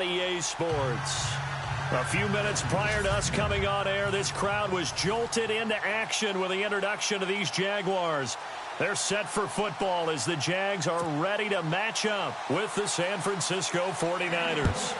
on EA Sports. A few minutes prior to us coming on air, this crowd was jolted into action with the introduction of these Jaguars. They're set for football as the Jags are ready to match up with the San Francisco 49ers.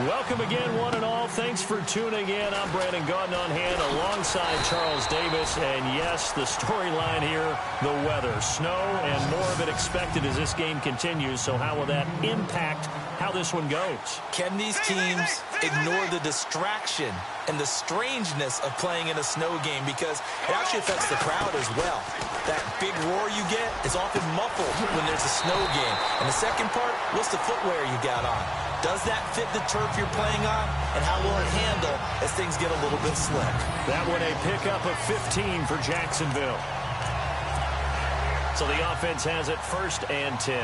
Welcome again, one and all. Thanks for tuning in. I'm Brandon Gaudin on hand alongside Charles Davis. And yes, the storyline here, the weather. Snow and more of it expected as this game continues. So how will that impact how this one goes? Can these teams ignore the distraction and the strangeness of playing in a snow game? Because it actually affects the crowd as well. That big roar you get is often muffled when there's a snow game. And the second part, what's the footwear you got on? Does that fit the turf you're playing on? And how will it handle as things get a little bit slick? That one a pickup of 15 for Jacksonville. So the offense has it 1st and 10.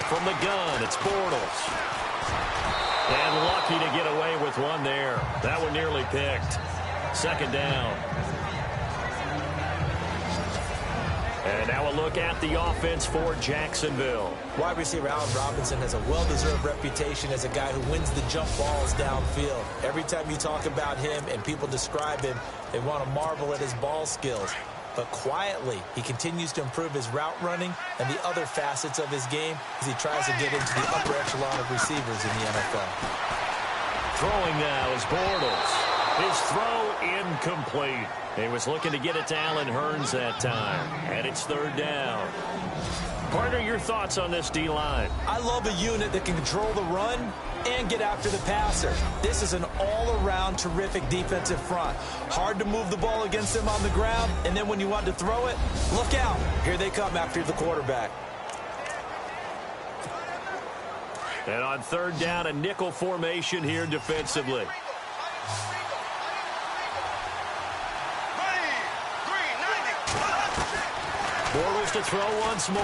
From the gun, it's Bortles. And lucky to get away with one there. That one nearly picked. 2nd down. And now a look at the offense for Jacksonville. Wide receiver Allen Robinson has a well-deserved reputation as a guy who wins the jump balls downfield. Every time you talk about him and people describe him, they want to marvel at his ball skills. But quietly, he continues to improve his route running and the other facets of his game as he tries to get into the upper echelon of receivers in the NFL. Throwing now is Bortles. His throw incomplete. He was looking to get it to Allen Hurns that time. And it's 3rd down. Partner, your thoughts on this D-line? I love a unit that can control the run and get after the passer. This is an all-around terrific defensive front. Hard to move the ball against them on the ground, and then when you want to throw it, look out. Here they come after the quarterback. And on 3rd down, a nickel formation here defensively. Bortles to throw once more.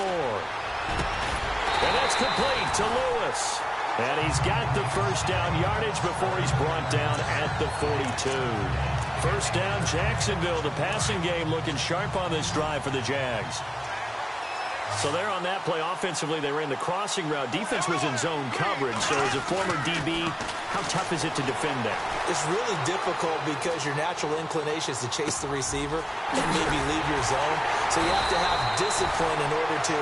And that's complete to Lewis. And he's got the 1st down yardage before he's brought down at the 42. 1st down, Jacksonville. The passing game looking sharp on this drive for the Jags. So they're on that play offensively. They ran the crossing route. Defense was in zone coverage. So as a former DB, how tough is it to defend that? It's really difficult because your natural inclination is to chase the receiver and maybe leave your zone. So you have to have discipline in order to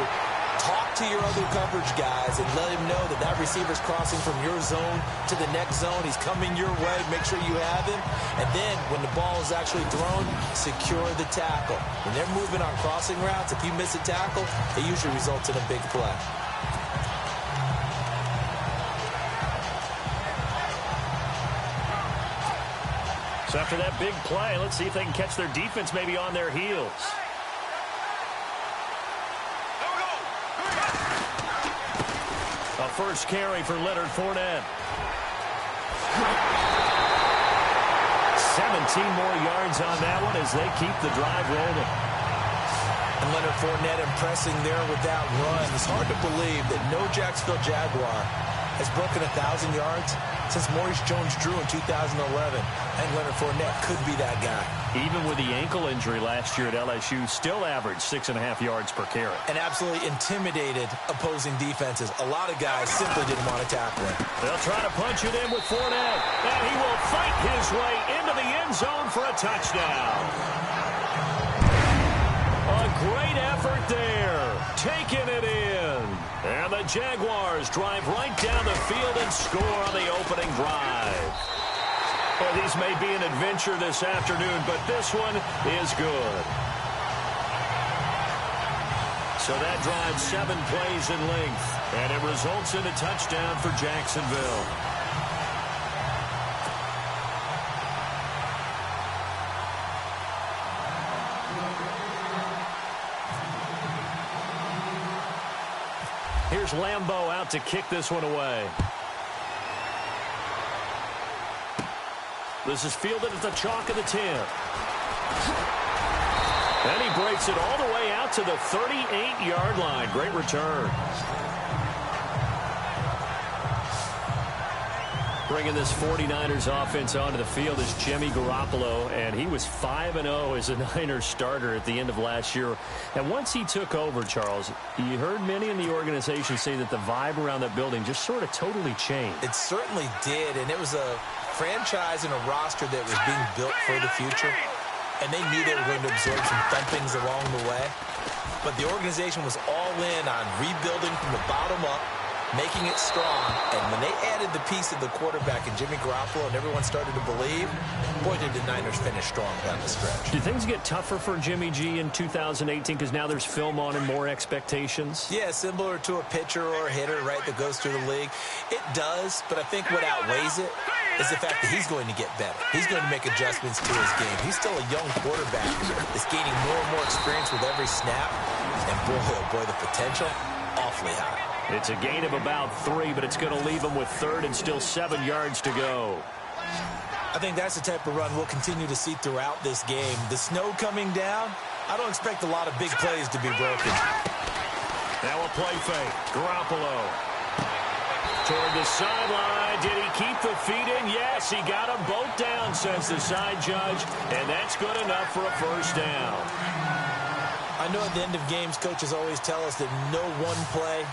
talk to your other coverage guys and let him know that that receiver's crossing from your zone to the next zone. He's coming your way. Make sure you have him. And then when the ball is actually thrown, secure the tackle. When they're moving on crossing routes, if you miss a tackle, it usually results in a big play. So after that big play, let's see if they can catch their defense maybe on their heels. A first carry for Leonard Fournette. 17 more yards on that one as they keep the drive rolling. And Leonard Fournette impressing there with that run. It's hard to believe that no Jacksonville Jaguar has broken 1,000 yards since Maurice Jones-Drew in 2011. And Leonard Fournette could be that guy. Even with the ankle injury last year at LSU, still averaged 6.5 yards per carry. And absolutely intimidated opposing defenses. A lot of guys simply didn't want to tackle him. They'll try to punch it in with Fournette. And he will fight his way into the end zone for a touchdown. A great effort there. Taking it in. And the Jaguars drive right down the field and score on the opening drive. Well, these may be an adventure this afternoon, but this one is good. So that drives 7 plays in length, and it results in a touchdown for Jacksonville. Here's Lambeau out to kick this one away. This is fielded at the chalk of the 10. And he breaks it all the way out to the 38-yard line. Great return. Bringing this 49ers offense onto the field is Jimmy Garoppolo, and he was 5-0 as a Niners starter at the end of last year. And once he took over, Charles, you heard many in the organization say that the vibe around that building just sort of totally changed. It certainly did, and it was a franchise and a roster that was being built for the future, and they knew they were going to absorb some thumpings along the way. But the organization was all in on rebuilding from the bottom up, making it strong, and when they added the piece of the quarterback and Jimmy Garoppolo and everyone started to believe, boy, did the Niners finish strong down the stretch. Do things get tougher for Jimmy G in 2018 because now there's film on and more expectations? Yeah, similar to a pitcher or a hitter, right, that goes through the league. It does, but I think what outweighs it is the fact that he's going to get better. He's going to make adjustments to his game. He's still a young quarterback that's gaining more and more experience with every snap, and boy, oh boy, the potential, awfully high. It's a gain of about 3, but it's going to leave him with 3rd and still 7 yards to go. I think that's the type of run we'll continue to see throughout this game. The snow coming down, I don't expect a lot of big plays to be broken. Now a play fake. Garoppolo toward the sideline. Did he keep the feet in? Yes, he got them both down, says the side judge, and that's good enough for a first down. I know at the end of games, coaches always tell us that no one play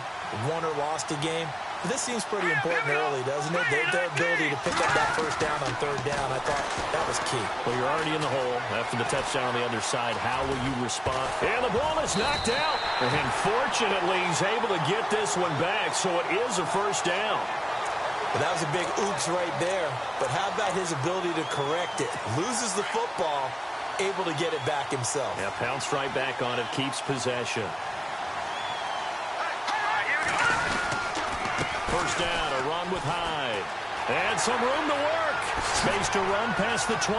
won or lost a game. But this seems pretty important early, doesn't it? Their ability to pick up that first down on 3rd down, I thought that was key. Well, you're already in the hole after the touchdown on the other side. How will you respond? And the ball is knocked out. And fortunately, he's able to get this one back, so it is a first down. Well, that was a big oops right there. But how about his ability to correct it? Loses the football, able to get it back himself. Yeah, pounced right back on it, keeps possession. First down, a run with Hyde. And some room to work. Space to run past the 20.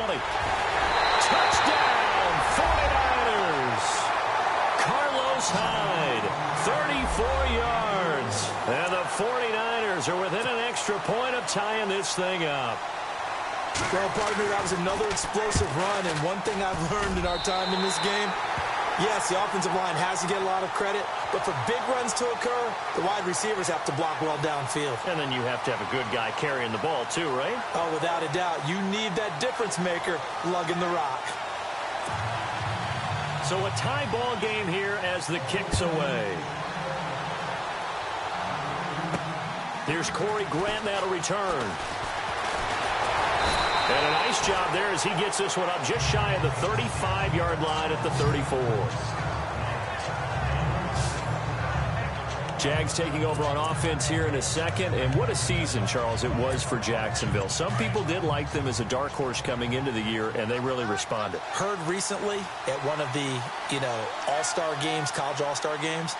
Touchdown, 49ers. Carlos Hyde, 34 yards. And the 49ers are within an extra point of tying this thing up. Well, partner, that was another explosive run, and one thing I've learned in our time in this game, yes, the offensive line has to get a lot of credit, but for big runs to occur, the wide receivers have to block well downfield. And then you have to have a good guy carrying the ball too, right? Oh, without a doubt. You need that difference maker lugging the rock. So a tie ball game here as the kick's away. Here's Corey Grant now to return. And a nice job there as he gets this one up just shy of the 35-yard line at the 34. Jags taking over on offense here in a second. And what a season, Charles, it was for Jacksonville. Some people did like them as a dark horse coming into the year, and they really responded. Heard recently at one of the, all-star games, college all-star games,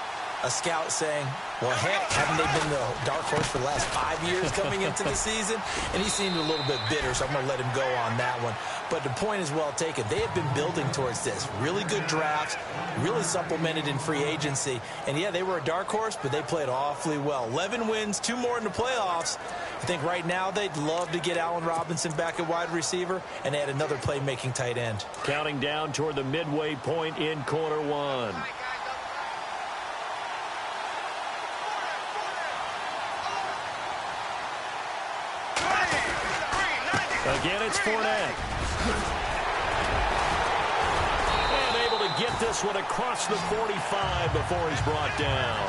a scout saying, well, heck, haven't they been the dark horse for the last 5 years coming into the season? And he seemed a little bit bitter, so I'm going to let him go on that one. But the point is well taken. They have been building towards this. Really good drafts, really supplemented in free agency. And, yeah, they were a dark horse, but they played awfully well. 11 wins, 2 more in the playoffs. I think right now they'd love to get Allen Robinson back at wide receiver and add another playmaking tight end. Counting down toward the midway point in quarter one. Again, it's Fournette. And able to get this one across the 45 before he's brought down.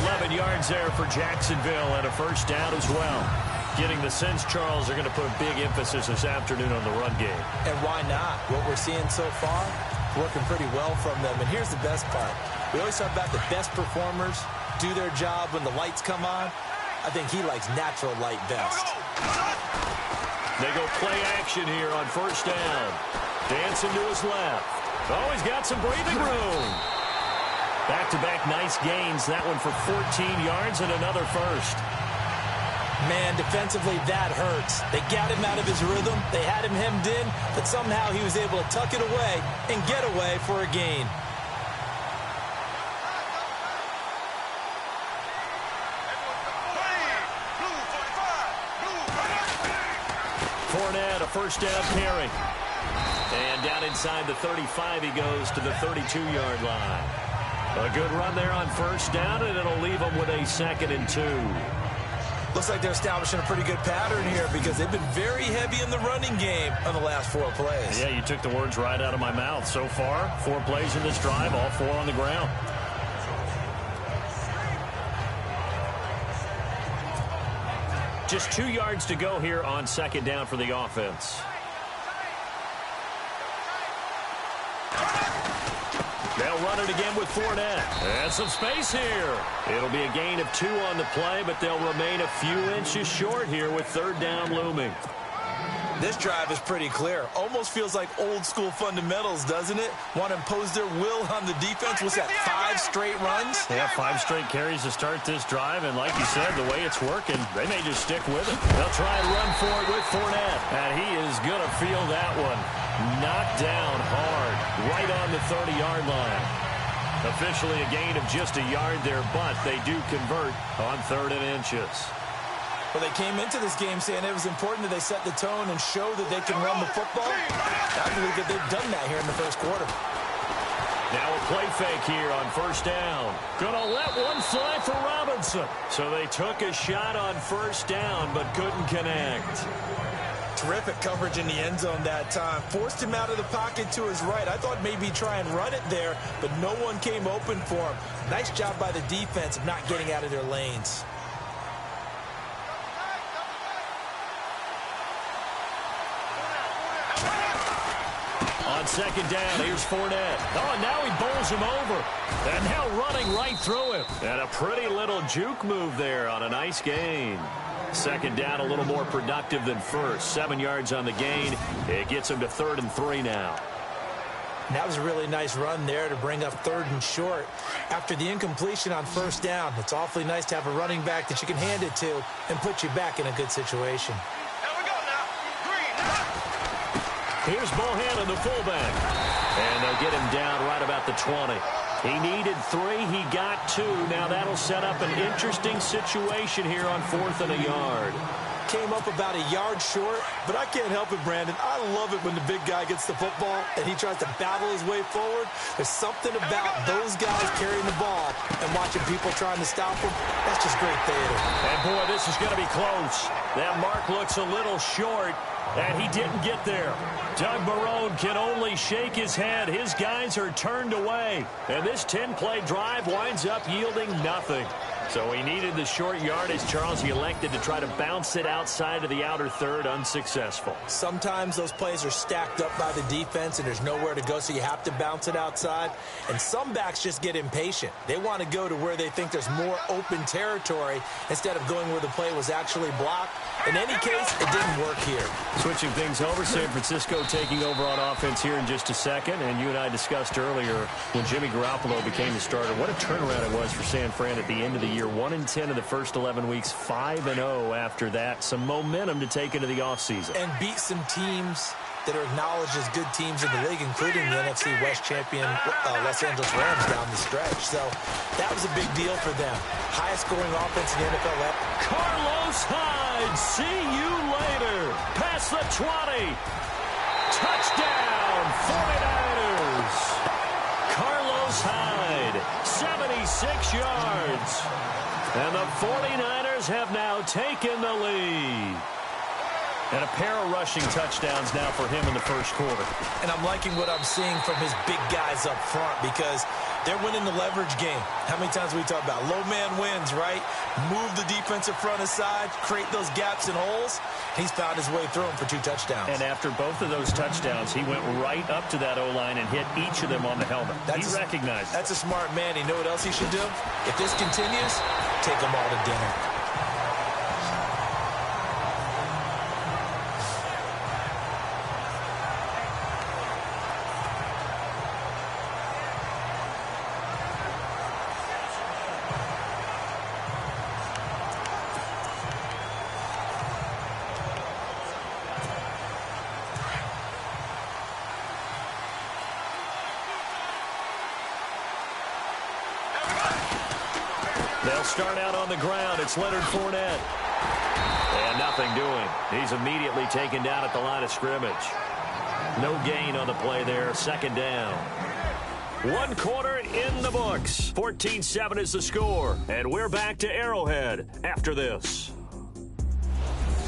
11 yards there for Jacksonville and a first down as well. Getting the sense, Charles, they're going to put a big emphasis this afternoon on the run game. And why not? What we're seeing so far, working pretty well from them. And here's the best part. We always talk about the best performers do their job when the lights come on. I think he likes natural light best. They go play action here on first down. Dancing to his left. Oh, he's got some breathing room. Back-to-back nice gains. That one for 14 yards and another first. Man, defensively, that hurts. They got him out of his rhythm. They had him hemmed in, but somehow he was able to tuck it away and get away for a gain. Fournette, a first down carry. And down inside the 35, he goes to the 32-yard line. A good run there on first down, and it'll leave him with a 2nd and 2. Looks like they're establishing a pretty good pattern here because they've been very heavy in the running game on the last 4 plays. Yeah, you took the words right out of my mouth. So far, 4 plays in this drive, all 4 on the ground. Just 2 yards to go here on second down for the offense. They'll run it again with Fournette. And some space here. It'll be a gain of 2 on the play, but they'll remain a few inches short here with third down looming. This drive is pretty clear. Almost feels like old school fundamentals, doesn't it? Want to impose their will on the defense. What's that, 5 straight runs? Yeah, 5 straight carries to start this drive, and like you said, the way it's working, they may just stick with it. They'll try and run for it with Fournette, and he is going to feel that one. Knocked down hard, right on the 30-yard line. Officially a gain of just a yard there, but they do convert on 3rd and inches. Well, they came into this game saying it was important that they set the tone and show that they can run the football. I believe that they've done that here in the first quarter. Now a play fake here on first down. Gonna let one fly for Robinson. So they took a shot on first down, but couldn't connect. Terrific coverage in the end zone that time. Forced him out of the pocket to his right. I thought maybe try and run it there, but no one came open for him. Nice job by the defense of not getting out of their lanes. On second down, here's Fournette. Oh, and now he bowls him over. And now running right through him. And a pretty little juke move there on a nice gain. Second down, a little more productive than first. 7 yards on the gain. It gets him to 3rd and 3 now. And that was a really nice run there to bring up 3rd and short. After the incompletion on first down, it's awfully nice to have a running back that you can hand it to and put you back in a good situation. Here's Bohannon, the fullback. And they'll get him down right about the 20. He needed 3. He got 2. Now that'll set up an interesting situation here on 4th and a yard. Came up about a yard short, but I can't help it, Brandon. I love it when the big guy gets the football and he tries to battle his way forward. There's something about those guys carrying the ball and watching people trying to stop them. That's just great theater. And, boy, this is going to be close. That mark looks a little short, and he didn't get there. Doug Marrone can only shake his head. His guys are turned away, and this 10-play drive winds up yielding nothing. So he needed the short yardage, Charles. He elected to try to bounce it outside of the outer third, unsuccessful. Sometimes those plays are stacked up by the defense and there's nowhere to go, so you have to bounce it outside. And some backs just get impatient. They want to go to where they think there's more open territory instead of going where the play was actually blocked. In any case, it didn't work here. Switching things over, San Francisco taking over on offense here in just a second. And you and I discussed earlier when Jimmy Garoppolo became the starter, what a turnaround it was for San Fran at the end of the year. 1-10 in the first 11 weeks, 5-0 after that. Some momentum to take into the offseason. And beat some teams that are acknowledged as good teams in the league, including the NFC West champion Los Angeles Rams down the stretch. So that was a big deal for them. Highest scoring offense in the NFL. Carlos Hyde, see you later. Past the 20. Touchdown, 49ers. Carlos Hyde, 76 yards. And the 49ers have now taken the lead. And a pair of rushing touchdowns now for him in the first quarter. And I'm liking what I'm seeing from his big guys up front because they're winning the leverage game. How many times we talk about low man wins, right? Move the defensive front aside, create those gaps and holes. He's found his way through them for 2 touchdowns. And after both of those touchdowns, he went right up to that O-line and hit each of them on the helmet. He recognized it. That's a smart man. You know what else he should do? If this continues, take them all to dinner. They'll start out on the ground. It's Leonard Fournette. And nothing doing. He's immediately taken down at the line of scrimmage. No gain on the play there. Second down. 1 quarter in the books. 14-7 is the score. And we're back to Arrowhead after this.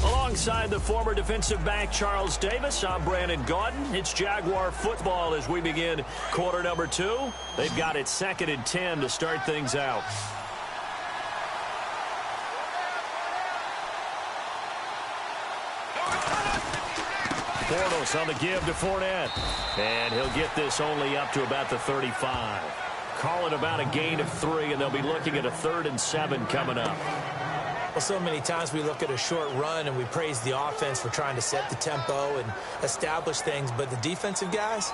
Alongside the former defensive back Charles Davis, I'm Brandon Gaudin. It's Jaguar football as we begin quarter number 2. They've got it 2nd and 10 to start things out. Bortles on the give to Fournette. And he'll get this only up to about the 35. Calling about a gain of 3, and they'll be looking at a 3rd and 7 coming up. Well, so many times we look at a short run and we praise the offense for trying to set the tempo and establish things. But the defensive guys,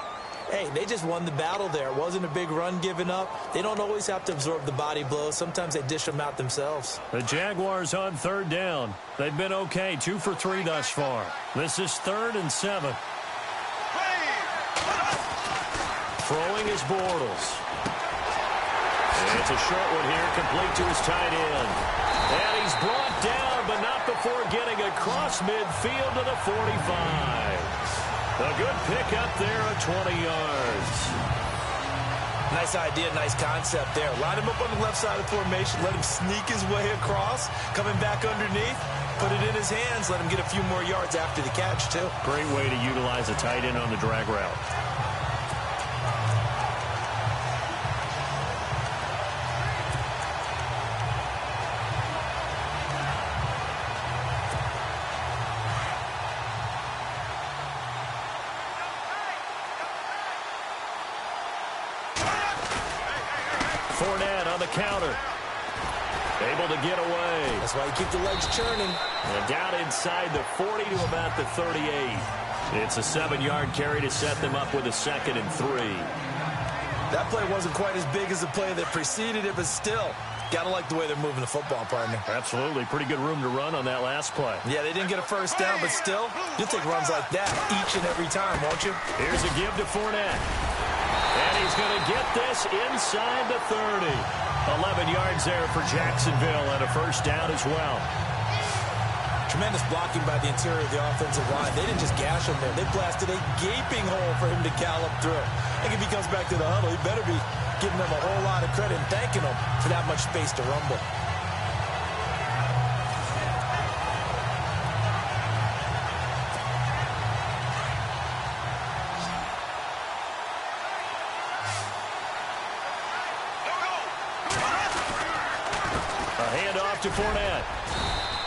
hey, they just won the battle there. It wasn't a big run given up. They don't always have to absorb the body blows. Sometimes they dish them out themselves. The Jaguars on 3rd down. They've been okay, 2 for 3 thus far. This is 3rd and 7. Throwing is Bortles. And it's a short one here, complete to his tight end. And he's brought down, but not before getting across midfield to the 45. A good pickup there at 20 yards. Nice idea, nice concept there. Line him up on the left side of the formation, let him sneak his way across, coming back underneath, put it in his hands, let him get a few more yards after the catch, too. Great way to utilize a tight end on the drag route. Fournette on the counter. Able to get away. That's why you keep the legs churning. And down inside the 40 to about the 38. It's a 7-yard carry to set them up with a 2nd and 3. That play wasn't quite as big as the play that preceded it, but still, got to like the way they're moving the football, partner. Absolutely. Pretty good room to run on that last play. Yeah, they didn't get a first down, but still, you'll take runs like that each and every time, won't you? Here's a give to Fournette. And he's going to get this inside the 30. 11 yards there for Jacksonville and a first down as well. Tremendous blocking by the interior of the offensive line. They didn't just gash him there. They blasted a gaping hole for him to gallop through. I think if he comes back to the huddle, he better be giving them a whole lot of credit and thanking them for that much space to rumble. To Fournette.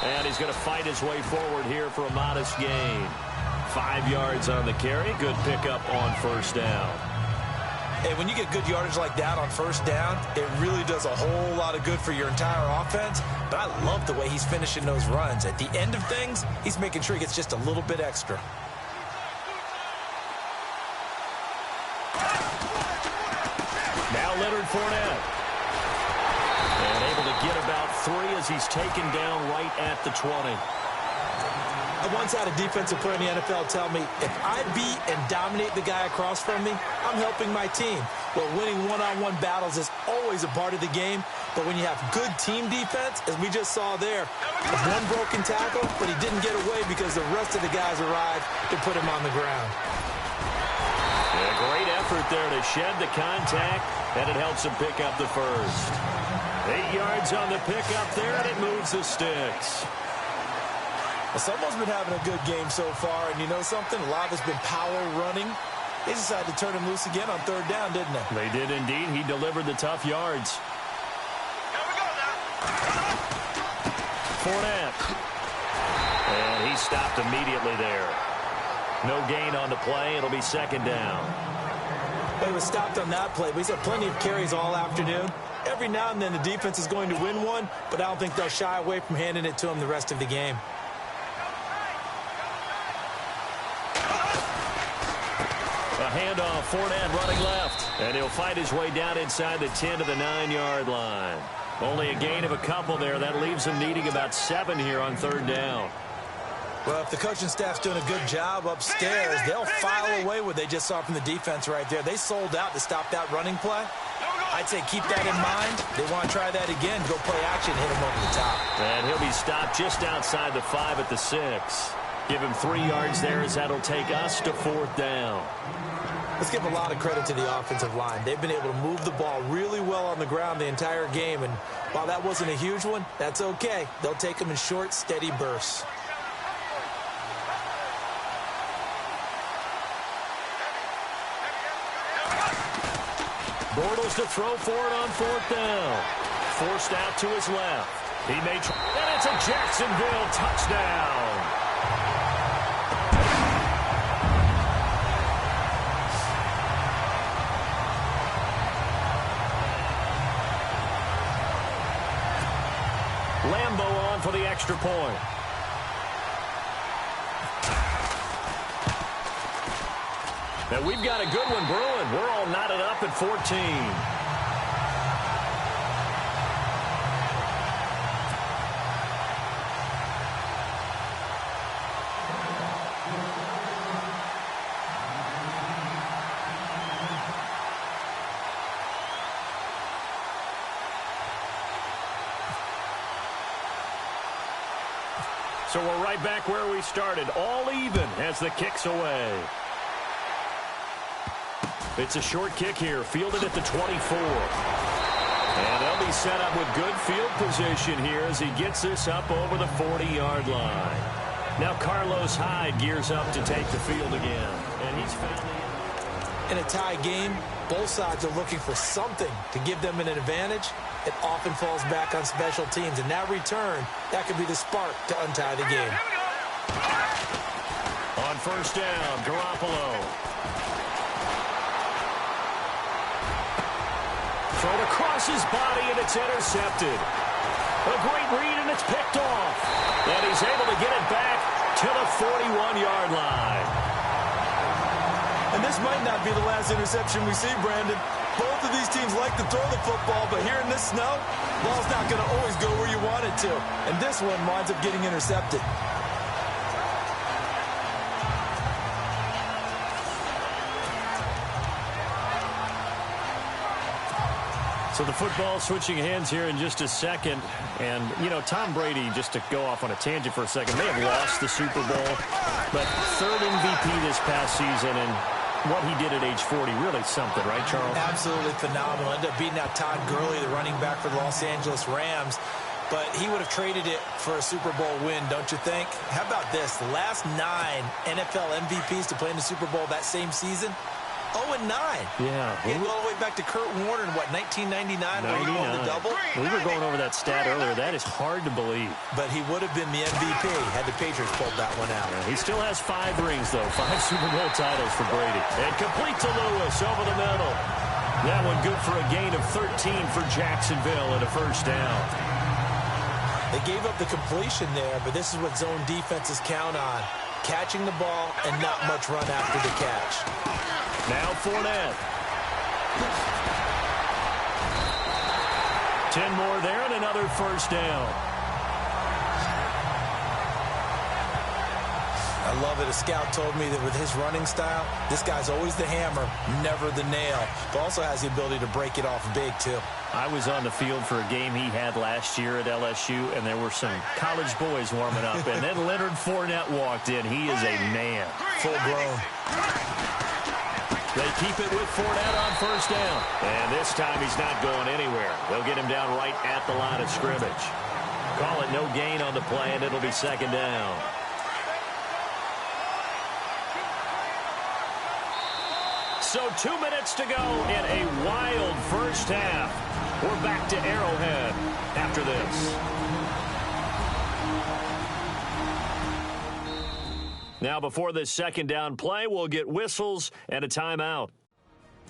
And he's going to fight his way forward here for a modest gain. 5 yards on the carry. Good pickup on first down. Hey, when you get good yardage like that on first down, it really does a whole lot of good for your entire offense. But I love the way he's finishing those runs. At the end of things, he's making sure he gets just a little bit extra. Now Leonard Fournette. And able to get about 3 as he's taken down right at the 20. I once had a defensive player in the NFL tell me, if I beat and dominate the guy across from me, I'm helping my team. Well, winning one-on-one battles is always a part of the game, but when you have good team defense, as we just saw there, one broken tackle, but he didn't get away because the rest of the guys arrived to put him on the ground. Yeah, great effort there to shed the contact, and it helps him pick up the first. 8 yards on the pickup there, and it moves the sticks. Well, someone's been having a good game so far, and you know something? A lot has been power running. They decided to turn him loose again on 3rd down, didn't they? They did indeed. He delivered the tough yards. Here we go now. Fournette. And he stopped immediately there. No gain on the play. It'll be 2nd down. He was stopped on that play, but he's had plenty of carries all afternoon. Every now and then the defense is going to win one, but I don't think they'll shy away from handing it to him the rest of the game. A handoff, Fournette running left. And he'll fight his way down inside the 10 to the 9-yard line. Only a gain of a couple there. That leaves him needing about 7 here on 3rd down. Well, if the coaching staff's doing a good job upstairs, they'll file away what they just saw from the defense right there. They sold out to stop that running play. I'd say keep that in mind. They want to try that again. Go play action, hit him over the top. And he'll be stopped just outside the 5 at the 6. Give him 3 yards there as that'll take us to 4th down. Let's give a lot of credit to the offensive line. They've been able to move the ball really well on the ground the entire game. And while that wasn't a huge one, that's okay. They'll take them in short, steady bursts. Bortles to throw for it on 4th down. Forced out to his left. He may try, and it's a Jacksonville touchdown. Lambeau on for the extra point. Now we've got a good one brewing. We're all knotted up at 14. So we're right back where we started, all even as the kick's away. It's a short kick here, fielded at the 24. And they'll be set up with good field position here as he gets this up over the 40-yard line. Now Carlos Hyde gears up to take the field again. And he's found the... In a tie game, both sides are looking for something to give them an advantage. It often falls back on special teams. And that return, that could be the spark to untie the game. On 1st down, Garoppolo. Thrown across his body, and it's intercepted. A great read, and it's picked off. And he's able to get it back to the 41-yard line. And this might not be the last interception we see, Brandon. Both of these teams like to throw the football, but here in this snow, ball's not going to always go where you want it to. And this one winds up getting intercepted. So the football switching hands here in just a second. And, you know, Tom Brady, just to go off on a tangent for a second, may have lost the Super Bowl, but 3rd MVP this past season, and what he did at age 40, really something, right, Charles? Absolutely phenomenal. Ended up beating out Todd Gurley, the running back for the Los Angeles Rams. But he would have traded it for a Super Bowl win, don't you think? How about this? The last 9 NFL MVPs to play in the Super Bowl that same season, 0-9. Yeah. He had all the way back to Kurt Warner in, what, 1999 when he won the double? We were going over that stat earlier. That is hard to believe. But he would have been the MVP had the Patriots pulled that one out. Yeah, he still has 5 rings, though. 5 Super Bowl titles for Brady. And complete to Lewis over the middle. That one good for a gain of 13 for Jacksonville and a 1st down. They gave up the completion there, but this is what zone defenses count on. Catching the ball and not much run after the catch. Now Fournette. 10 more there and another 1st down. I love it. A scout told me that with his running style, this guy's always the hammer, never the nail, but also has the ability to break it off big, too. I was on the field for a game he had last year at LSU, and there were some college boys warming up, and then Leonard Fournette walked in. He is a man. Full grown. They keep it with Fournette on 1st down. And this time he's not going anywhere. They'll get him down right at the line of scrimmage. Call it no gain on the play, and it'll be 2nd down. So 2 minutes to go in a wild 1st half. We're back to Arrowhead after this. Now, before this 2nd down play, we'll get whistles and a timeout.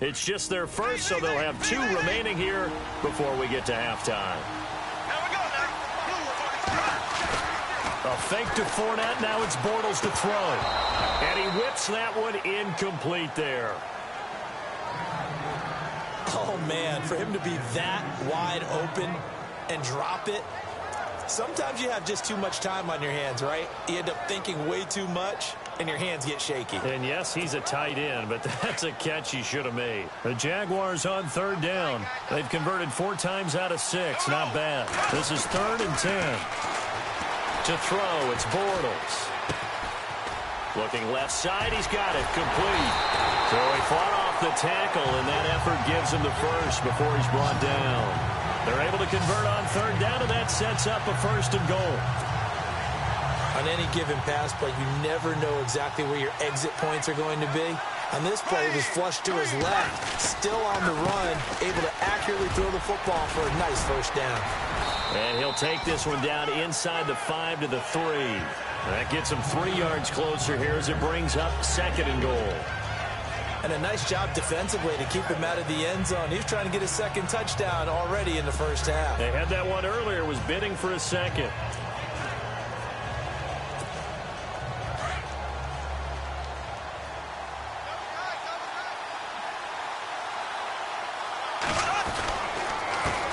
It's just their first, so they'll have 2 remaining here before we get to halftime. A fake to Fournette. Now it's Bortles to throw. And he whips that one incomplete there. Oh, man, for him to be that wide open and drop it. Sometimes you have just too much time on your hands, right? You end up thinking way too much, and your hands get shaky. And, yes, he's a tight end, but that's a catch he should have made. The Jaguars on 3rd down. They've converted 4 times out of 6. Not bad. This is 3rd and 10. To throw, it's Bortles. Looking left side, he's got it. Complete. So he fought off the tackle, and that effort gives him the first before he's brought down. They're able to convert on 3rd down, and that sets up a 1st and goal. On any given pass play, you never know exactly where your exit points are going to be. On this play, he was flushed to his left, still on the run, able to accurately throw the football for a nice first down. And he'll take this one down inside the 5 to the 3. That gets him 3 yards closer here as it brings up 2nd and goal. And a nice job defensively to keep him out of the end zone. He was trying to get his 2nd touchdown already in the first half. They had that one earlier, was bidding for a 2nd.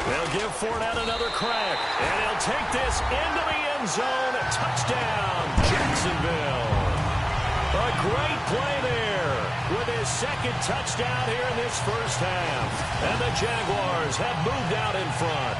They'll give Fournette another crack, and he'll take this into the end zone. Touchdown, Jacksonville. A great play there with his 2nd touchdown here in this first half. And the Jaguars have moved out in front.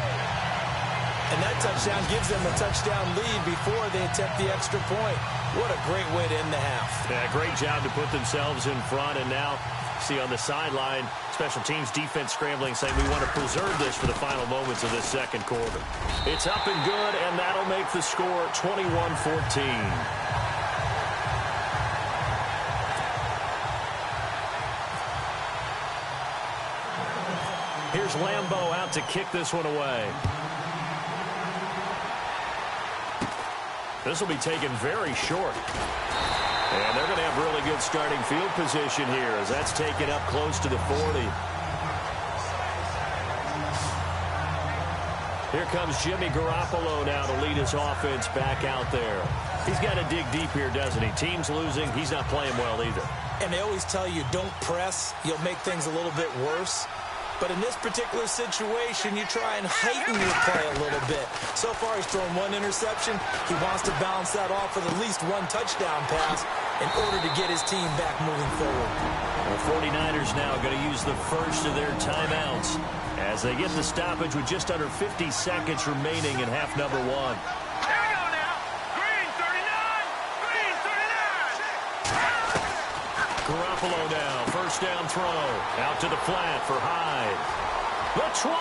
And that touchdown gives them a touchdown lead before they attempt the extra point. What a great way to end the half. Yeah, great job to put themselves in front, and now see on the sideline, special teams defense scrambling, saying we want to preserve this for the final moments of this 2nd quarter. It's up and good, and that'll make the score 21-14. Here's Lambeau out to kick this one away. This will be taken very short. And they're going to have really good starting field position here as that's taken up close to the 40. Here comes Jimmy Garoppolo now to lead his offense back out there. He's got to dig deep here, doesn't he? Team's losing. He's not playing well either. And they always tell you, don't press. You'll make things a little bit worse. But in this particular situation, you try and heighten your play a little bit. So far, he's thrown 1 interception. He wants to balance that off with at least 1 touchdown pass in order to get his team back moving forward. The 49ers now going to use the first of their timeouts as they get the stoppage with just under 50 seconds remaining in half number 1. Here we go now. Green 39. Green 39. Garoppolo now, first down throw. Out to the flat for Hyde. The 20.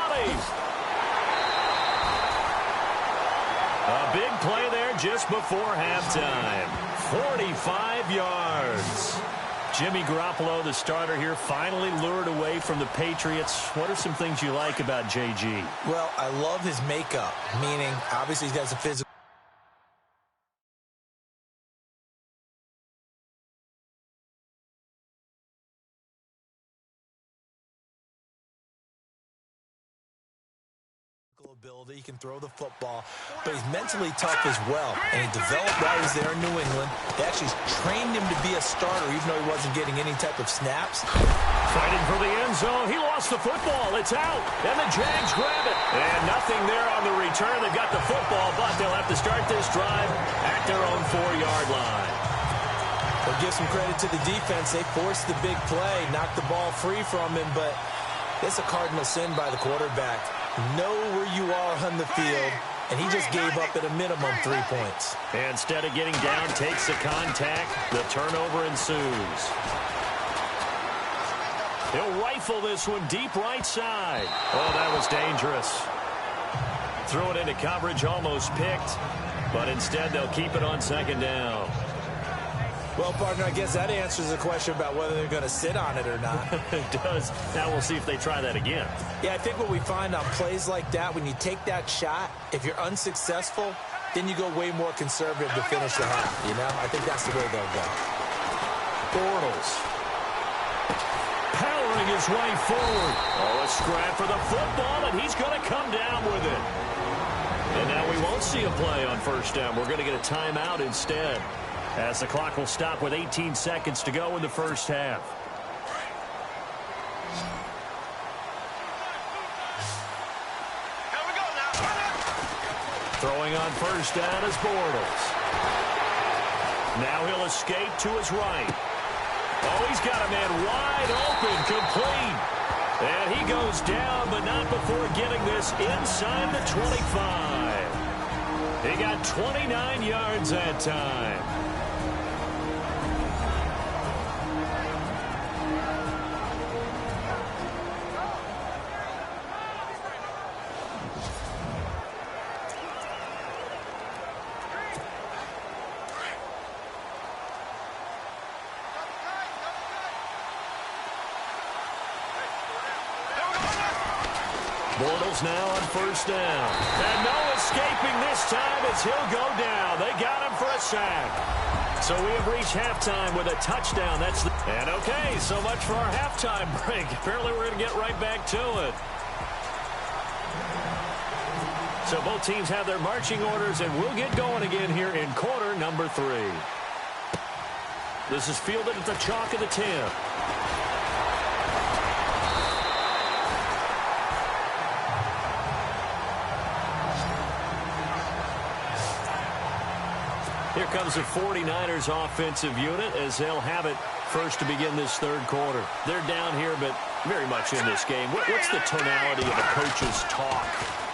A big play there just before halftime. 45 yards. Jimmy Garoppolo, the starter here, finally lured away from the Patriots. What are some things you like about JG? Well, I love his makeup, meaning obviously he's got some physical ability. He can throw the football, but he's mentally tough as well. And he developed while he was there in New England. They actually trained him to be a starter, even though he wasn't getting any type of snaps. Fighting for the end zone. He lost the football. It's out. And the Jags grab it. And nothing there on the return. They've got the football, but they'll have to start this drive at their own 4-yard line. We'll give some credit to the defense. They forced the big play, knocked the ball free from him, but it's a cardinal sin by the quarterback. Know where you are on the field, and he just gave up at a minimum 3 points. Instead of getting down, takes the contact. The turnover ensues. He'll rifle this one deep right side. Oh, that was dangerous. Threw it into coverage, almost picked, but instead they'll keep it on 2nd down. Well, partner, I guess that answers the question about whether they're going to sit on it or not. It does. Now we'll see if they try that again. Yeah, I think what we find on plays like that, when you take that shot, if you're unsuccessful, then you go way more conservative to finish the half, you know? I think that's the way they'll go. Bortles powering his way forward. Oh, a scrap for the football, and he's going to come down with it. And now we won't see a play on first down. We're going to get a timeout instead, as the clock will stop with 18 seconds to go in the first half. Here we go now. Throwing on first down is Bortles. Now he'll escape to his right. Oh, he's got a man wide open, complete. And he goes down, but not before getting this inside the 25. He got 29 yards that time. Bengals now on first down. And no escaping this time as he'll go down. They got him for a sack. So we have reached halftime with a touchdown. And okay, so much for our halftime break. Apparently we're going to get right back to it. So both teams have their marching orders, and we'll get going again here in quarter number 3. This is fielded at the chalk of the 10. Here comes the 49ers offensive unit as they'll have it first to begin this third quarter. They're down here, but very much in this game. What's the tonality of a coach's talk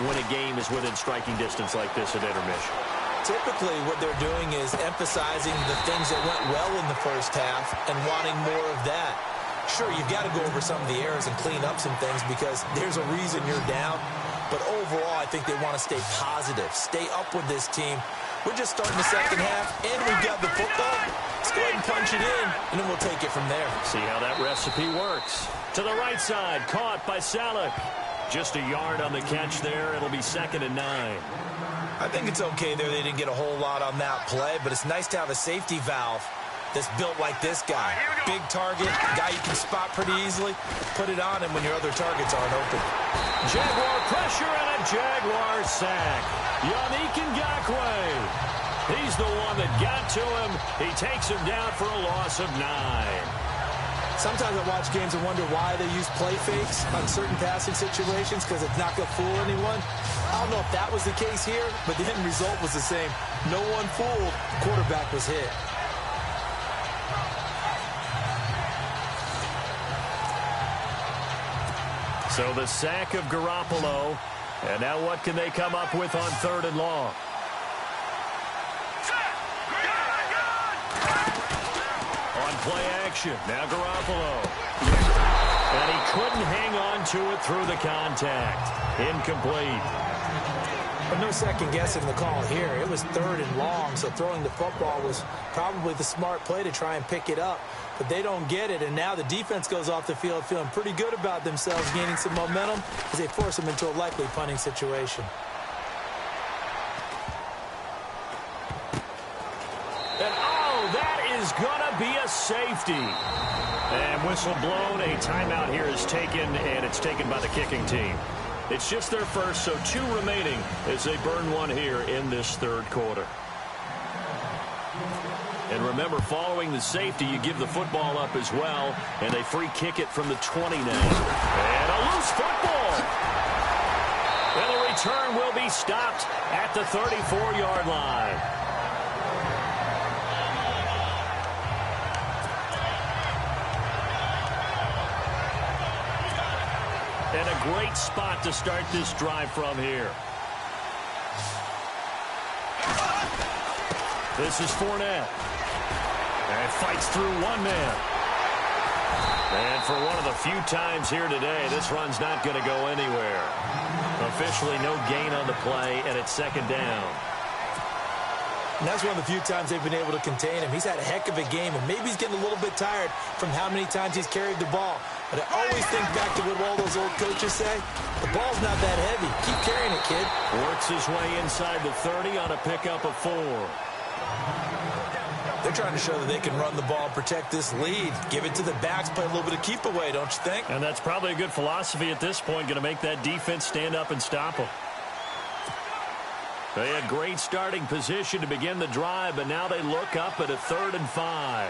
when a game is within striking distance like this at intermission? Typically, what they're doing is emphasizing the things that went well in the first half and wanting more of that. Sure, you've got to go over some of the errors and clean up some things because there's a reason you're down. But overall, I think they want to stay positive, stay up with this team. We're just starting the second half, and we've got the football. Let's go ahead and punch it in, and then we'll take it from there. See how that recipe works. To the right side, caught by Salek. Just a yard on the catch there. It'll be 2nd and 9. I think it's okay there. They didn't get a whole lot on that play, but it's nice to have a safety valve that's built like this guy. Big target, guy you can spot pretty easily. Put it on him when your other targets aren't open. Jaguar pressure and a Jaguar sack. Yannick Ngakoue. He's the one that got to him. He takes him down for a loss of 9. Sometimes I watch games and wonder why they use play fakes on certain passing situations because it's not going to fool anyone. I don't know if that was the case here, but the end result was the same. No one fooled. The quarterback was hit. So the sack of Garoppolo. And now what can they come up with on 3rd and long? On play action, now Garoppolo. And he couldn't hang on to it through the contact. Incomplete. But no second guessing the call here. It was 3rd and long, so throwing the football was probably the smart play to try and pick it up. But they don't get it, and now the defense goes off the field feeling pretty good about themselves, gaining some momentum as they force them into a likely punting situation. And oh, that is going to be a safety. And whistle blown, a timeout here is taken, and it's taken by the kicking team. It's just their first, so 2 remaining as they burn one here in this 3rd quarter. And remember, following the safety, you give the football up as well, and they free kick it from the 20 now. And a loose football. And the return will be stopped at the 34-yard line. And a great spot to start this drive from here. This is Fournette. And fights through one man. And for one of the few times here today, this run's not going to go anywhere. Officially no gain on the play, and it's 2nd down. And that's one of the few times they've been able to contain him. He's had a heck of a game, and maybe he's getting a little bit tired from how many times he's carried the ball. But I always think back to what all those old coaches say. The ball's not that heavy. Keep carrying it, kid. Works his way inside the 30 on a pickup of 4. They're trying to show that they can run the ball and protect this lead. Give it to the backs, play a little bit of keep away, don't you think? And that's probably a good philosophy at this point, going to make that defense stand up and stop them. They had great starting position to begin the drive, but now they look up at a 3rd and 5.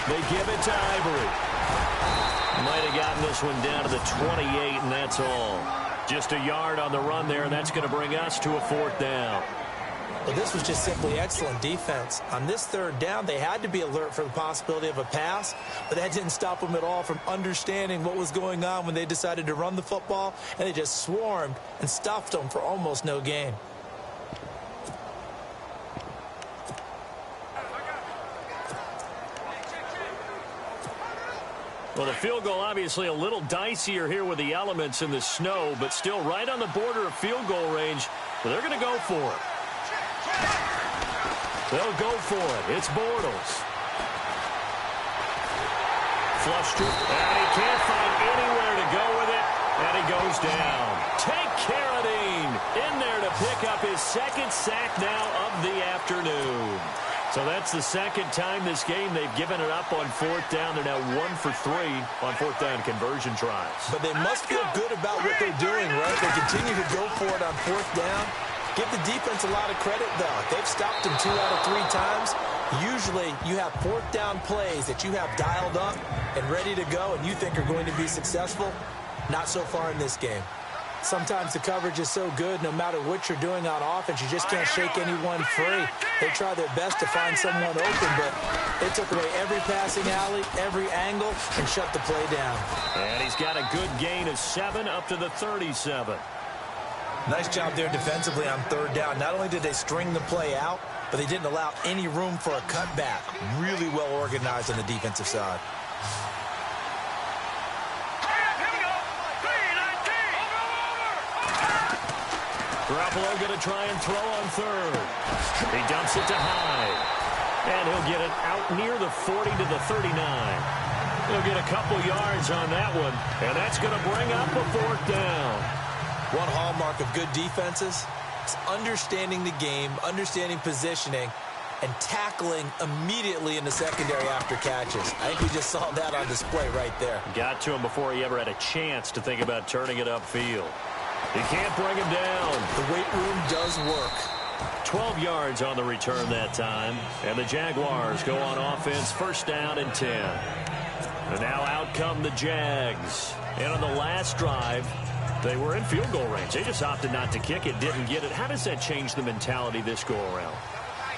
They give it to Ivory. Might have gotten this one down to the 28, and that's all. Just a yard on the run there, and that's going to bring us to a 4th down. Well, this was just simply excellent defense. On this 3rd down, they had to be alert for the possibility of a pass, but that didn't stop them at all from understanding what was going on when they decided to run the football, and they just swarmed and stuffed them for almost no gain. Well, the field goal obviously a little dicier here with the elements in the snow, but still right on the border of field goal range. But they're going to go for it. They'll go for it. It's Bortles. Flush to, and he can't find anywhere to go And he goes down. Take Carradine in there to pick up his second sack now of the afternoon. So that's the second time this game they've given it up on fourth down. They're now 1 for 3 on fourth down conversion tries. But they must feel good about what they're doing, right? They continue to go for it on fourth down. Give the defense a lot of credit, though. They've stopped them 2 out of 3 times. Usually you have fourth down plays that you have dialed up and ready to go and you think are going to be successful. Not so far in this game. Sometimes the coverage is so good, no matter what you're doing on offense, you just can't shake anyone free. They try their best to find someone open, but they took away every passing alley, every angle, and shut the play down. And he's got a good gain of 7 up to the 37. Nice job there defensively on third down. Not only did they string the play out, but they didn't allow any room for a cutback. Really well organized on the defensive side. Garoppolo going to try and throw on third. He dumps it to Hyde. And he'll get it out near the 40 to the 39. He'll get a couple yards on that one. And that's going to bring up a fourth down. One hallmark of good defenses is understanding the game, understanding positioning, and tackling immediately in the secondary after catches. I think we just saw that on display right there. Got to him before he ever had a chance to think about turning it upfield. He can't bring him down. The weight room does work. 12 yards on the return that time. And the Jaguars go on offense, first down and 10. And now out come the Jags. And on the last drive, they were in field goal range. They just opted not to kick it, didn't get it. How does that change the mentality this go-around?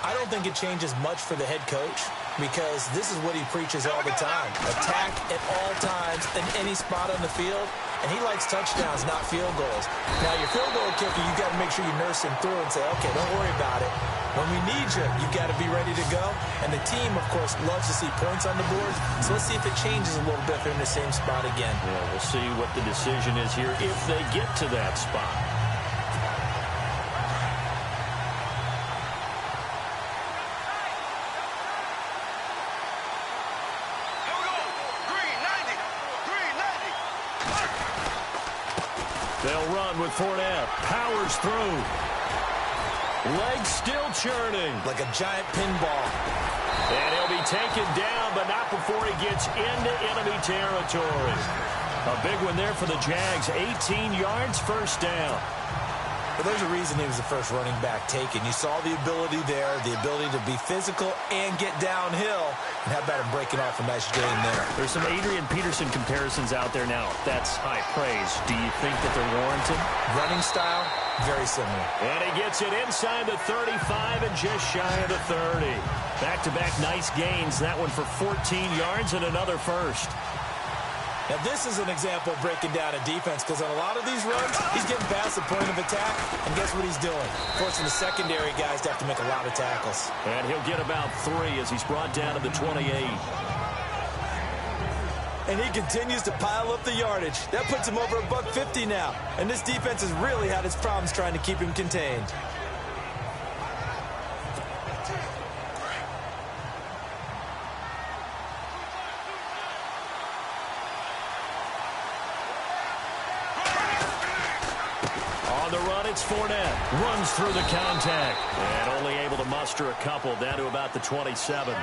I don't think it changes much for the head coach because this is what he preaches all the time. Attack at all times in any spot on the field. And he likes touchdowns, not field goals. Now, your field goal kicker, you've got to make sure you nurse him through and say, okay, don't worry about it. When we need you, you've got to be ready to go. And the team, of course, loves to see points on the board. So let's see if it changes a little bit if they're in the same spot again. Yeah, we'll see what the decision is here if they get to that spot. They'll run with Fournette. Powers through. Legs still churning. Like a giant pinball. And he'll be taken down, but not before he gets into enemy territory. A big one there for the Jags. 18 yards, first down. But there's a reason he was the first running back taken. You saw the ability there, the ability to be physical and get downhill. And how about him breaking off a nice gain there? There's some Adrian Peterson comparisons out there now. That's high praise. Do you think that they're warranted? Running style, very similar. And he gets it inside the 35 and just shy of the 30. Back-to-back nice gains. That one for 14 yards and another first. Now, this is an example of breaking down a defense because on a lot of these runs, he's getting past the point of attack, and guess what he's doing? Forcing the secondary guys to have to make a lot of tackles. And he'll get about 3 as he's brought down to the 28. And he continues to pile up the yardage. That puts him over $150 now. And this defense has really had its problems trying to keep him contained. On the run, it's Fournette. Runs through the contact. And only able to muster a couple down to about the 27.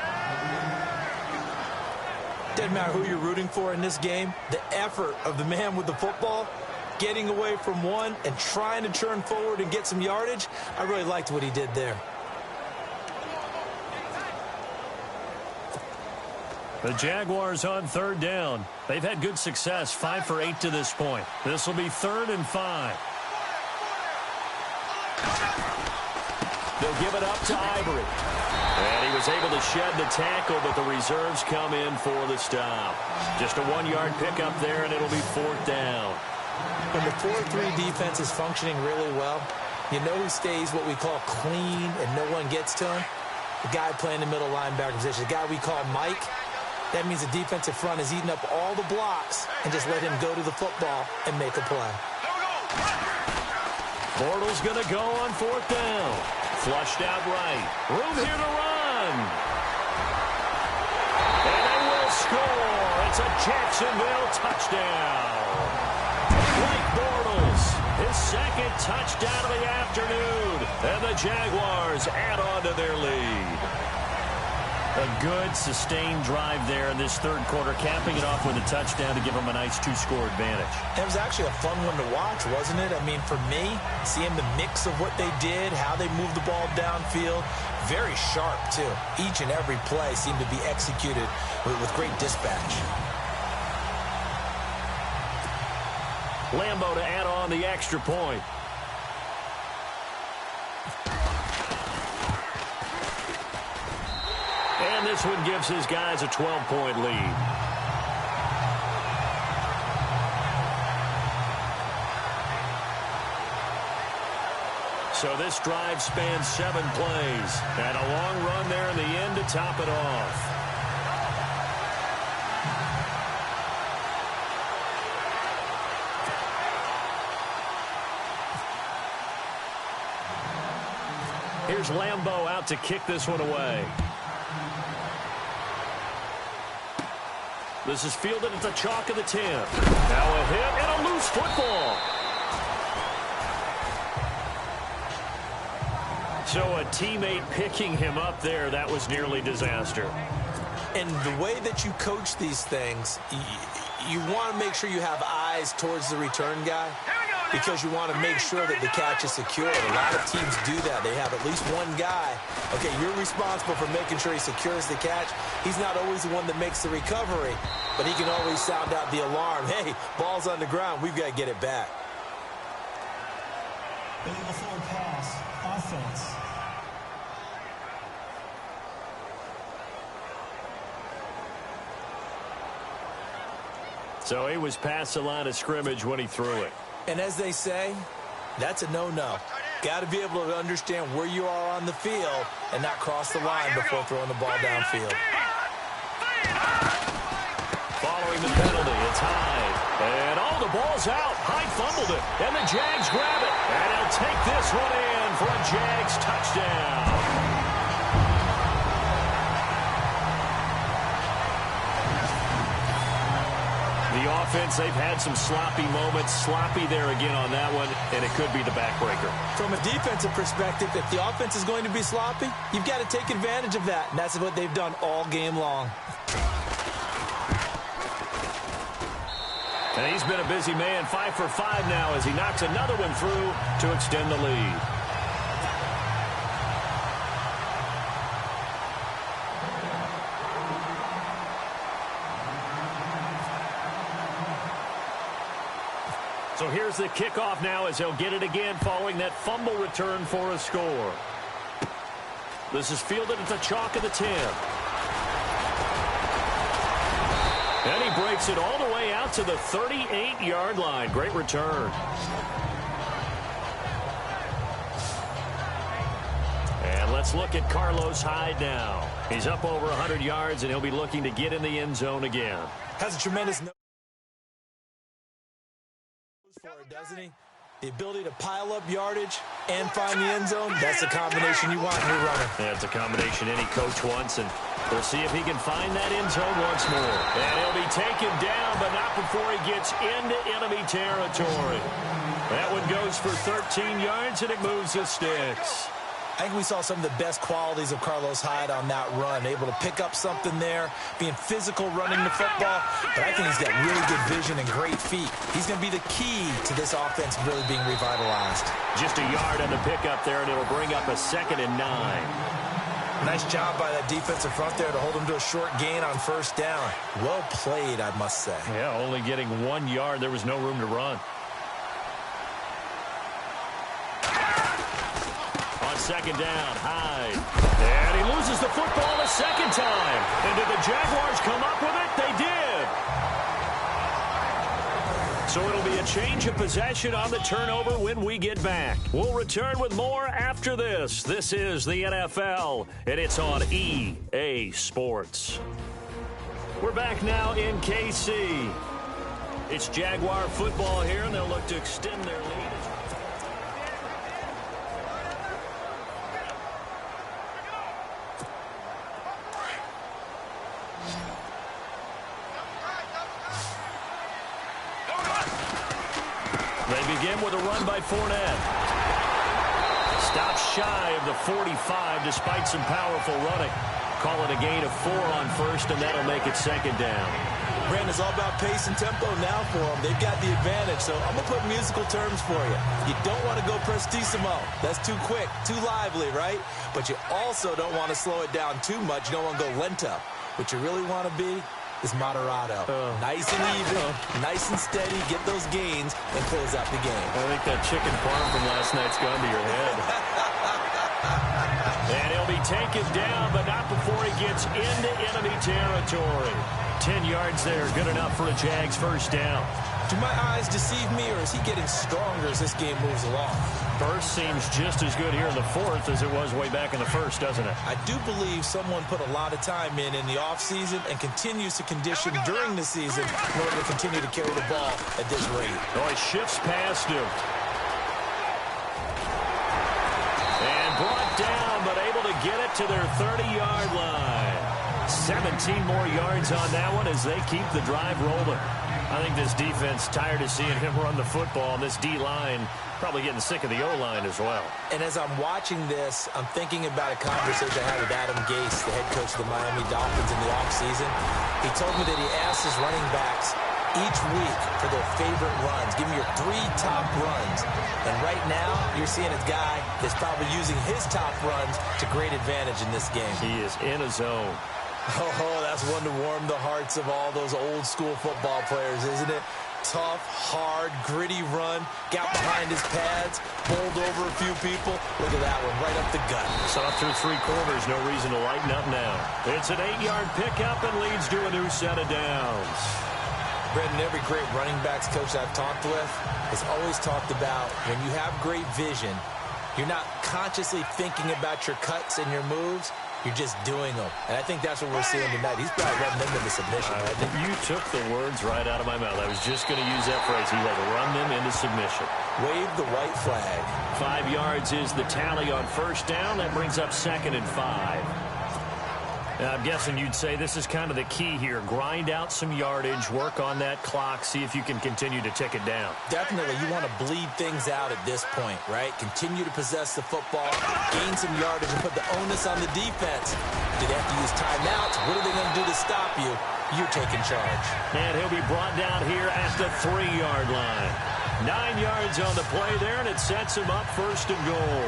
Doesn't matter who you're rooting for in this game. The effort of the man with the football, getting away from one and trying to turn forward and get some yardage, I really liked what he did there. The Jaguars on third down. They've had good success, 5 for 8 to this point. This will be 3rd and 5. They'll give it up to Ivory. And he was able to shed the tackle, but the reserves come in for the stop. Just a 1-yard pickup there, and it'll be 4th down. When the 4-3 defense is functioning really well, you know who stays what we call clean and no one gets to him? The guy playing the middle linebacker position, the guy we call Mike. That means the defensive front is eating up all the blocks and just let him go to the football and make a play. Bortles going to go on 4th down. Flushed out right. Room here to run. And they will score. It's a Jacksonville touchdown. Blake Bortles, his second touchdown of the afternoon. And the Jaguars add on to their lead. A good, sustained drive there in this third quarter, capping it off with a touchdown to give them a nice two-score advantage. It was actually a fun one to watch, wasn't it? I mean, for me, seeing the mix of what they did, how they moved the ball downfield, very sharp, too. Each and every play seemed to be executed with great dispatch. Lambo to add on the extra point. And this one gives his guys a 12-point lead. So this drive spans 7 plays. And a long run there in the end to top it off. Here's Lambo out to kick this one away. This is fielded at the chalk of the 10. Now a hit and a loose football. So a teammate picking him up there, that was nearly disaster. And the way that you coach these things, you want to make sure you have eyes towards the return guy, because you want to make sure that the catch is secure. A lot of teams do that. They have at least one guy. Okay, you're responsible for making sure he secures the catch. He's not always the one that makes the recovery, but he can always sound out the alarm. Hey, ball's on the ground. We've got to get it back. PS4 pass, offense. So he was past the line of scrimmage when he threw it. And as they say, that's a no-no. Got to be able to understand where you are on the field and not cross the line before throwing the ball downfield. Following the penalty, it's Hyde. And the ball's out. Hyde fumbled it. And the Jags grab it. And he'll take this one in for a Jags touchdown. The offense, they've had some sloppy moments. Sloppy there again on that one, and it could be the backbreaker. From a defensive perspective, if the offense is going to be sloppy, you've got to take advantage of that, and that's what they've done all game long. And he's been a busy man, 5 for 5 now as he knocks another one through to extend the lead. So here's the kickoff now as they'll get it again following that fumble return for a score. This is fielded at the chalk of the 10. And he breaks it all the way out to the 38-yard line. Great return. And let's look at Carlos Hyde now. He's up over 100 yards, and he'll be looking to get in the end zone again. Has a tremendous nose for it, doesn't he? The ability to pile up yardage and find the end zone, that's the combination you want in your runner. Yeah, it's a combination any coach wants, and we'll see if he can find that end zone once more. And he'll be taken down, but not before he gets into enemy territory. That one goes for 13 yards, and it moves the sticks. I think we saw some of the best qualities of Carlos Hyde on that run. Able to pick up something there, being physical, running the football. But I think he's got really good vision and great feet. He's going to be the key to this offense really being revitalized. Just a yard on the pickup there, and it'll bring up a 2nd and 9. Nice job by that defensive front there to hold him to a short gain on first down. Well played, I must say. Yeah, only getting 1 yard. There was no room to run. Second down, Hyde. And he loses the football a second time. And did the Jaguars come up with it? They did. So it'll be a change of possession on the turnover when we get back. We'll return with more after this. This is the NFL, and it's on EA Sports. We're back now in KC. It's Jaguar football here, and they'll look to extend their lead. begin with a run by Fournette. Stops shy of the 45 despite some powerful running. Call it a gain of 4 on first, and that'll make it second down. Brandon, it's all about pace and tempo now for them. They've got the advantage, so I'm going to put musical terms for you. You don't want to go prestissimo. That's too quick, too lively, right? But you also don't want to slow it down too much. You don't want to go lento. What you really want to be is moderato. Nice and even, nice and steady, get those gains, and close out the game. I think that chicken parm from last night's gone to your head. And he'll be taken down, but not before he gets into enemy territory. 10 yards there, good enough for a Jags first down. Do my eyes deceive me, or is he getting stronger as this game moves along? First seems just as good here in the fourth as it was way back in the first, doesn't it? I do believe someone put a lot of time in the offseason and continues to condition during the season in order to continue to carry the ball at this rate. Oh, he shifts past him. And brought down, but able to get it to their 30-yard line. 17 more yards on that one as they keep the drive rolling. I think this defense tired of seeing him run the football. And this D-line probably getting sick of the O-line as well. And as I'm watching this, I'm thinking about a conversation I had with Adam Gase, the head coach of the Miami Dolphins in the offseason. He told me that he asked his running backs each week for their favorite runs. Give me your 3 top runs. And right now, you're seeing a guy that's probably using his top runs to great advantage in this game. He is in a zone. Oh, that's one to warm the hearts of all those old-school football players, isn't it? Tough, hard, gritty run, got behind his pads, bowled over a few people. Look at that one, right up the gut. Saw through 3 quarters, no reason to lighten up now. It's an 8-yard pickup and leads to a new set of downs. Brendan, every great running backs coach I've talked with has always talked about when you have great vision, you're not consciously thinking about your cuts and your moves. You're just doing them. And I think that's what we're seeing tonight. He's probably running them into submission. I think you took the words right out of my mouth. I was just going to use that phrase. He has run them into submission. Wave the white flag. 5 yards is the tally on first down. That brings up 2nd and 5. Now, I'm guessing you'd say this is kind of the key here. Grind out some yardage, work on that clock, see if you can continue to tick it down. Definitely. You want to bleed things out at this point, right? Continue to possess the football, gain some yardage, and put the onus on the defense. Do they have to use timeouts? What are they going to do to stop you? You're taking charge. And he'll be brought down here at the 3-yard line. 9 yards on the play there, and it sets him up first and goal.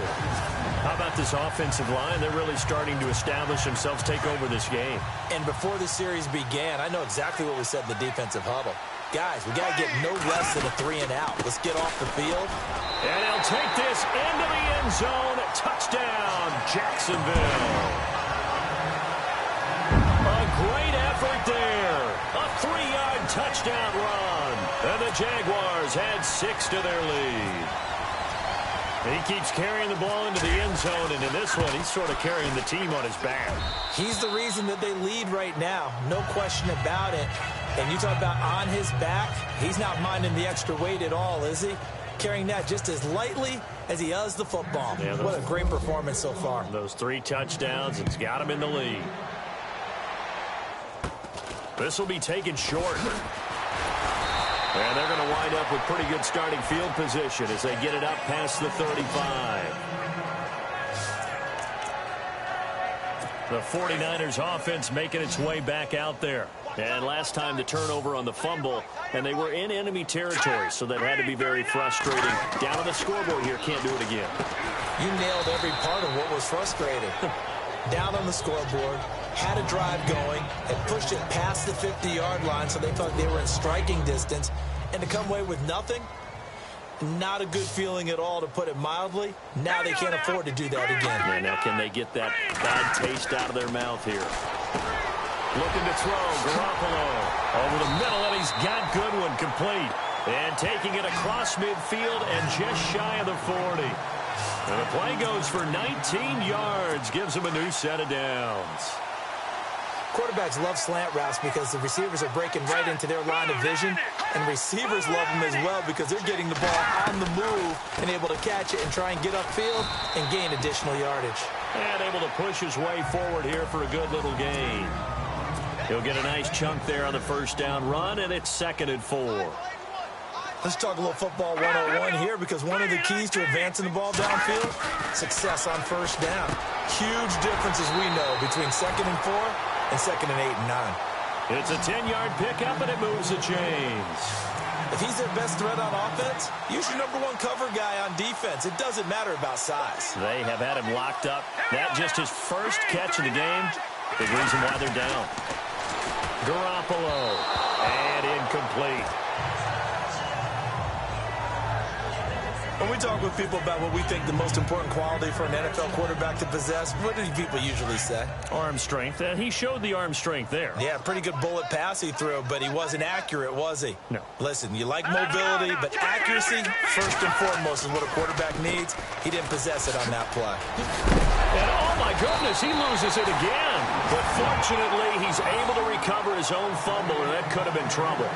How about this offensive line? They're really starting to establish themselves, take over this game. And before the series began, I know exactly what we said in the defensive huddle. Guys, we got to get no less than a 3 and out. Let's get off the field. And he'll take this into the end zone. Touchdown, Jacksonville. A great effort there. A 3-yard touchdown run. And the Jaguars had 6 to their lead. He keeps carrying the ball into the end zone, and in this one, he's sort of carrying the team on his back. He's the reason that they lead right now. No question about it. And you talk about on his back, he's not minding the extra weight at all, is he? Carrying that just as lightly as he does the football. Yeah, what a great performance so far. Those 3 touchdowns, it's got him in the lead. This will be taken short. And they're going to wind up with pretty good starting field position as they get it up past the 35. The 49ers offense making its way back out there. And last time the turnover on the fumble, and they were in enemy territory, so that had to be very frustrating. Down on the scoreboard here, can't do it again. You nailed every part of what was frustrating. Down on the scoreboard, had a drive going, and pushed it past the 50-yard line so they felt they were in striking distance. And to come away with nothing, not a good feeling at all, to put it mildly. Now they can't afford to do that again. Yeah, now can they get that bad taste out of their mouth here? Looking to throw, Garoppolo over the middle, and he's got Goodwin complete. And taking it across midfield and just shy of the 40. And the play goes for 19 yards, gives him a new set of downs. Quarterbacks love slant routes because the receivers are breaking right into their line of vision, and receivers love them as well because they're getting the ball on the move and able to catch it and try and get upfield and gain additional yardage. And able to push his way forward here for a good little gain. He'll get a nice chunk there on the first down run, and it's 2nd and 4. Let's talk a little football 101 here, because one of the keys to advancing the ball downfield, success on first down. Huge differences we know between 2nd and 4 and 2nd and 8 and 9. It's a 10-yard pickup, and it moves the chains. If he's their best threat on offense, use your number 1 cover guy on defense. It doesn't matter about size. They have had him locked up. That just his first catch of the game. Big reason why they're down. Garoppolo. And incomplete. When we talk with people about what we think the most important quality for an NFL quarterback to possess, what do people usually say? Arm strength. He showed the arm strength there. Yeah, pretty good bullet pass he threw, but he wasn't accurate, was he? No. Listen, you like mobility, but accuracy, first and foremost, is what a quarterback needs. He didn't possess it on that play. And oh my goodness, he loses it again. But fortunately, he's able to recover his own fumble, and that could have been trouble.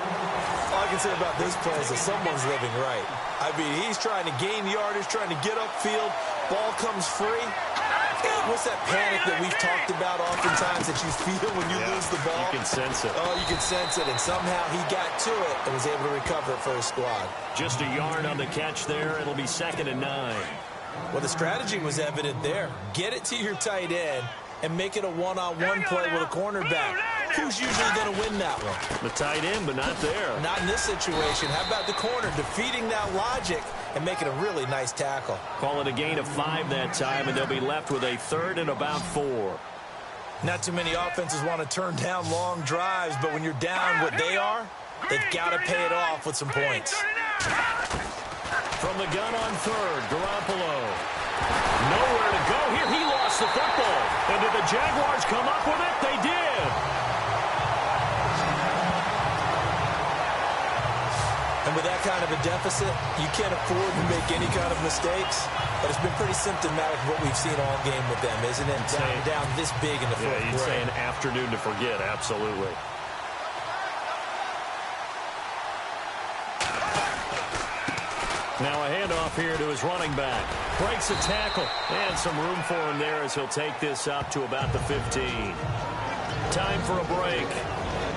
All I can say about this play is that someone's living right. I mean, he's trying to gain yardage, trying to get upfield. Ball comes free. What's that panic that we've talked about oftentimes that you feel when you lose the ball? You can sense it. Oh, you can sense it. And somehow he got to it and was able to recover it for his squad. Just a yard on the catch there. It'll be 2nd and 9. Well, the strategy was evident there. Get it to your tight end and make it a one-on-one play with a cornerback. Who's usually going to win that one? The tight end, but not there. Not in this situation. How about the corner defeating that logic and making a really nice tackle? Call it a gain of 5 that time, and they'll be left with a 3rd and about 4. Not too many offenses want to turn down long drives, but when you're down what they are, they've got to pay it off with some points. From the gun on 3rd, Garoppolo. Nowhere to go here. He lost the football. And did the Jaguars come up with it? They did. And with that kind of a deficit, you can't afford to make any kind of mistakes. But it's been pretty symptomatic of what we've seen all game with them, isn't it? Down this big in the fourth quarter. You'd say an afternoon to forget, absolutely. Now a handoff here to his running back. Breaks a tackle. And some room for him there as he'll take this up to about the 15. Time for a break.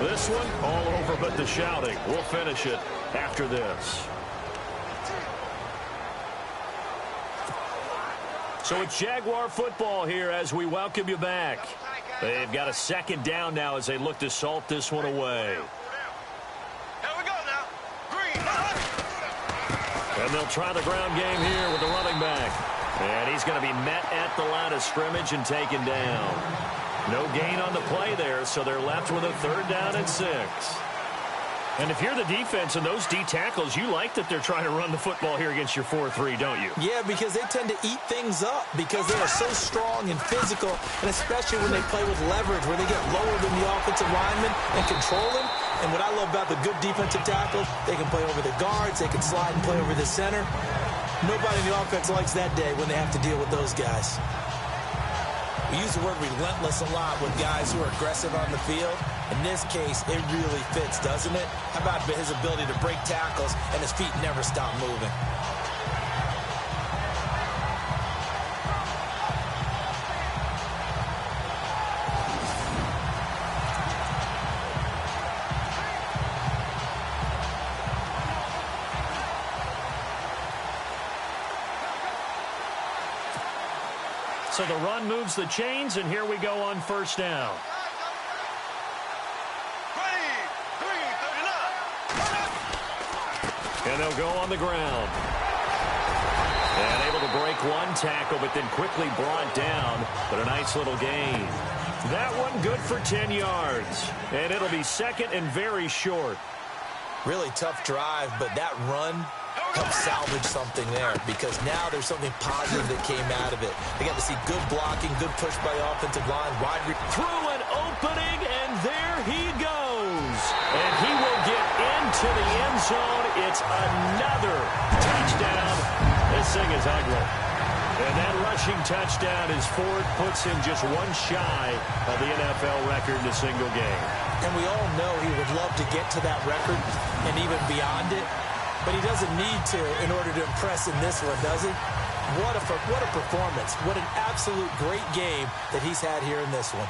This one all over but the shouting. We'll finish it after this. So it's Jaguar football here as we welcome you back. They've got a 2nd down now as they look to salt this one away. And they'll try the ground game here with the running back. And he's going to be met at the line of scrimmage and taken down. No gain on the play there, so they're left with a 3rd down and 6. And if you're the defense and those D tackles, you like that they're trying to run the football here against your 4-3, don't you? Yeah, because they tend to eat things up because they are so strong and physical, and especially when they play with leverage, where they get lower than the offensive lineman and control him. And what I love about the good defensive tackles, they can play over the guards, they can slide and play over the center. Nobody in the offense likes that day when they have to deal with those guys. We use the word relentless a lot with guys who are aggressive on the field. In this case, it really fits, doesn't it? How about his ability to break tackles and his feet never stop moving? So the run moves the chains, and here we go on 1st down. And they'll go on the ground. And able to break one tackle, but then quickly brought down. But a nice little gain. That one good for 10 yards. And it'll be 2nd and very short. Really tough drive, but that run helped salvage something there, because now there's something positive that came out of it. They got to see good blocking, good push by the offensive line. Through an opening, and there he goes. And he will get into the end zone. It's another touchdown. This thing is ugly. And that rushing touchdown is Ford puts him just one shy of the NFL record in a single game. And we all know he would love to get to that record and even beyond it. But he doesn't need to in order to impress in this one, does he? What a performance. What an absolute great game that he's had here in this one.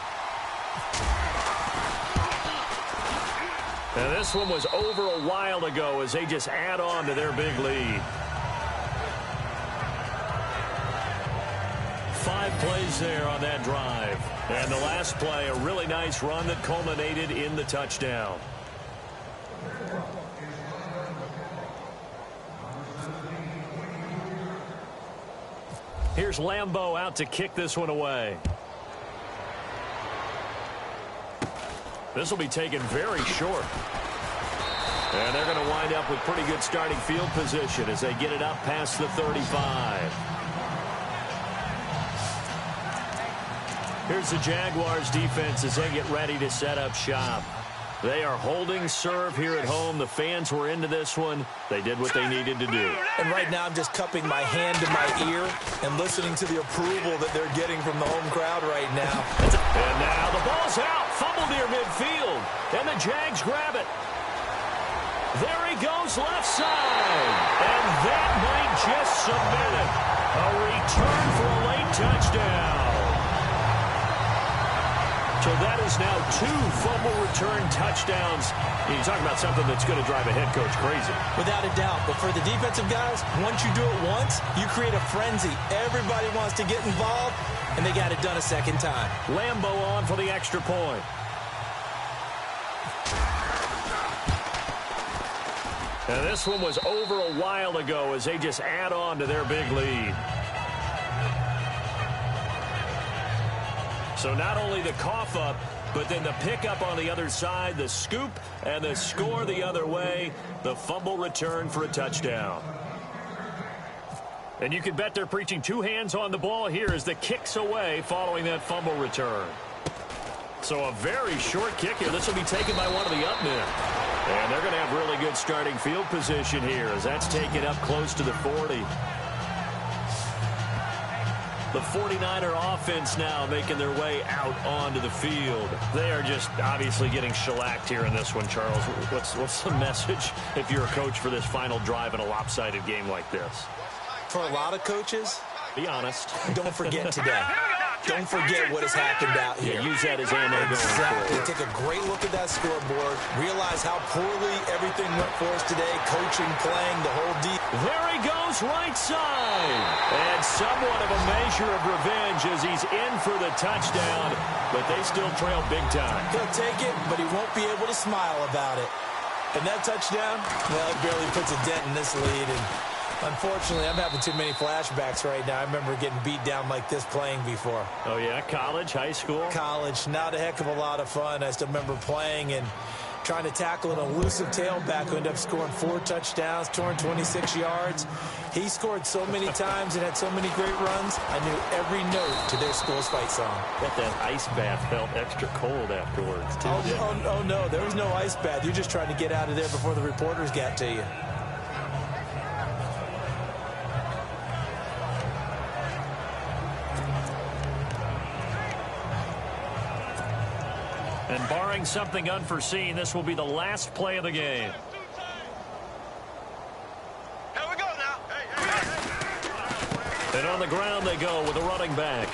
And this one was over a while ago as they just add on to their big lead. 5 plays there on that drive. And the last play, a really nice run that culminated in the touchdown. Here's Lambeau out to kick this one away. This will be taken very short. And they're going to wind up with pretty good starting field position as they get it up past the 35. Here's the Jaguars defense as they get ready to set up shop. They are holding serve here at home. The fans were into this one. They did what they needed to do. And right now I'm just cupping my hand to my ear and listening to the approval that they're getting from the home crowd right now. And now the ball's out. Fumble near midfield. And the Jags grab it. There he goes left side. And that might just cement it. A return for a late touchdown. So that is now 2 fumble return touchdowns. You talk about something that's going to drive a head coach crazy. Without a doubt. But for the defensive guys, once you do it once, you create a frenzy. Everybody wants to get involved, and they got it done a second time. Lambeau on for the extra point. And this one was over a while ago as they just add on to their big lead. So not only the cough up, but then the pickup on the other side, the scoop, and the score the other way, the fumble return for a touchdown. And you can bet they're preaching 2 hands on the ball here as the kick's away following that fumble return. So a very short kick here. This will be taken by one of the up men. And they're going to have really good starting field position here as that's taken up close to the 40. The 49er offense now making their way out onto the field. They are just obviously getting shellacked here in this one, Charles. What's the message if you're a coach for this final drive in a lopsided game like this? For a lot of coaches, be honest. Don't forget today. Don't forget what has happened out here. Yeah, use that as ammo going Exactly. forward. Take a great look at that scoreboard. Realize how poorly everything went for us today. Coaching, playing, the whole deal. There he goes right side. And somewhat of a measure of revenge as he's in for the touchdown. But they still trail big time. He'll take it, but he won't be able to smile about it. And that touchdown, well, it barely puts a dent in this lead. And unfortunately, I'm having too many flashbacks right now. I remember getting beat down like this playing before. Oh, yeah? College, high school? College. Not a heck of a lot of fun. I still remember playing and trying to tackle an elusive tailback who ended up scoring 4 touchdowns, 226 yards. He scored so many times and had so many great runs, I knew every note to their school's fight song. Bet that ice bath felt extra cold afterwards, too. Oh, no. There was no ice bath. You're just trying to get out of there before the reporters got to you. And barring something unforeseen, this will be the last play of the game. Here we go now. Hey. And on the ground they go with a running back.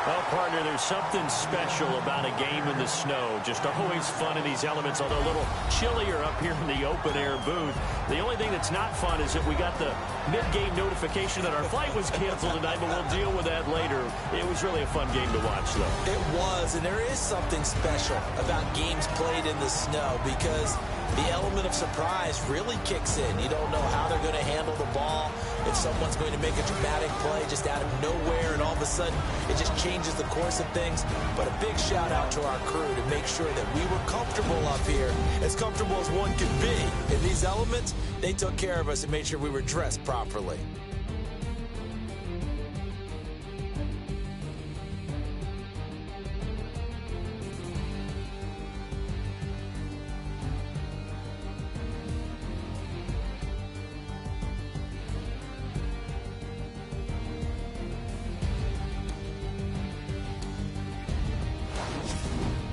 Well, partner, there's something special about a game in the snow. Just always fun in these elements, although a little chillier up here in the open-air booth. The only thing that's not fun is that we got the mid-game notification that our flight was canceled tonight, but we'll deal with that later. It was really a fun game to watch, though. It was, and there is something special about games played in the snow because the element of surprise really kicks in. You don't know how they're going to handle the ball, if someone's going to make a dramatic play just out of nowhere, and all of a sudden it just changes the course of things. But a big shout out to our crew to make sure that we were comfortable up here, as comfortable as one could be. In these elements, they took care of us and made sure we were dressed properly.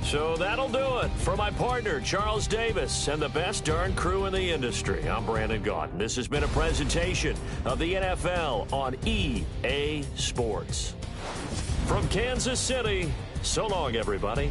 So that'll do it for my partner, Charles Davis, and the best darn crew in the industry. I'm Brandon Gaudin. This has been a presentation of the NFL on EA Sports. From Kansas City, so long, everybody.